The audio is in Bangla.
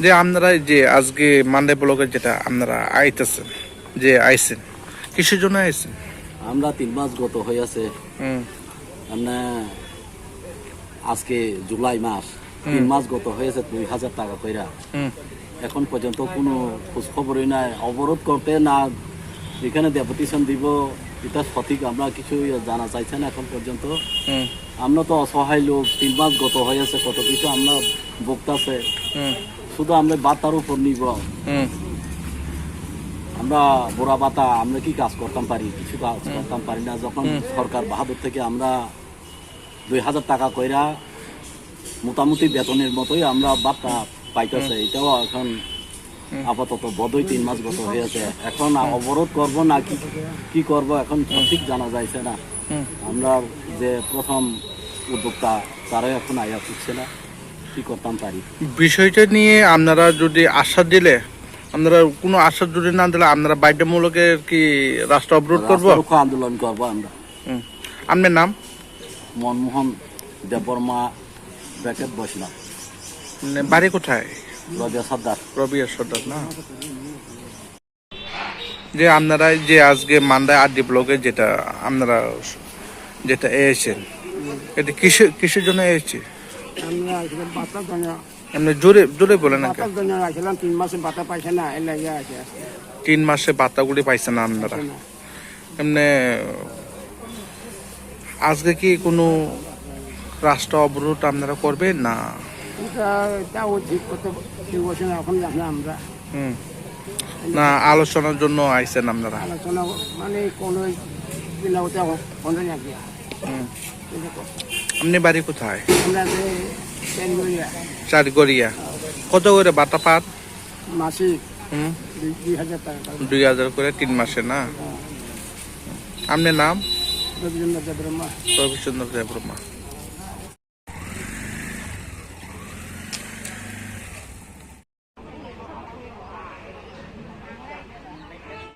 যে আপনারা যে আজকে মানডে ব্লকে যেটা আপনারা আইছেন কিসের জন্য আইছেন? আমরা 3 মাস গত হয়ে আছে। হুম আমরা আজকে জুলাই মাস, 3 মাস গত হয়েছে 2000 টাকা কইরা। এখন পর্যন্ত কোনো খোঁজ খবরই নাই। অবরোধ করতে না এখানে ডেপুটেশন দিব, এটা সঠিক আমরা কিছু জানা চাইছে না এখন পর্যন্ত। আমরা তো অসহায় লোক, 3 মাস গত হয়েছে, কত কিছু আমরা ভুগতাছে। শুধু আমরা বাতার উপর নির্ভর। আমরা বুড়া বাতা, আমরা কি কাজ করতাম পারি? কিছু কাজ করতাম পারি না। যখন সরকার বাহাদুর থেকে আমরা 2000 টাকা কইরা মোটামুটি বেতনের মতোই আমরা বাতা পাইতেছে, এটাও এখন আপাতত বদই 3 মাস গত হয়েছে। এখন অবরোধ করব না কি করব এখন ঠিক জানা যাইছে না। আমরা যে প্রথম উদ্যোক্তা তারাই এখন আয়া করছে না, কি করতাম পারি। বিষয়টা নিয়ে আপনারা যদি আশ্বাস দিলে, আপনারা কোনো আশ্বাস যদি না দিলে আপনারা বাধ্যতামূলকের কি রাস্তা অবরোধ করবো, আন্দোলন করবো আমরা। আপনার নাম? মনমোহন দেববর্মা ব্র্যাকেট বসলাম। বাড়ি কোথায়? রবিয়া সর্দার না? যে আপনারা যে আজকে মান্দায় আড্ডি ব্লকে যেটা এসেছেন, এটা কিসের জন্য এসেছে? জোরে বলেন। 3 মাসে বাতা পাইছে না, 3 মাসে বাতাগুলি পাইছে না আপনারা? এমনি আজকে কি কোনো রাস্তা অবরোধ আপনারা করবেন না? আমরা না আলোচনার জন্য আইছেন আপনারা? আলোচনা মানে কোনো আপনি বাড়ি কোথায়? আমরা চারগড়িয়া। কত করে বাতা পান? মাসে 2000 টাকা। 2000 করে 3 মাসে না? আপনার নাম? রবিচন্দ্র দেববর্মা। রবিচন্দ্র দেববর্মা।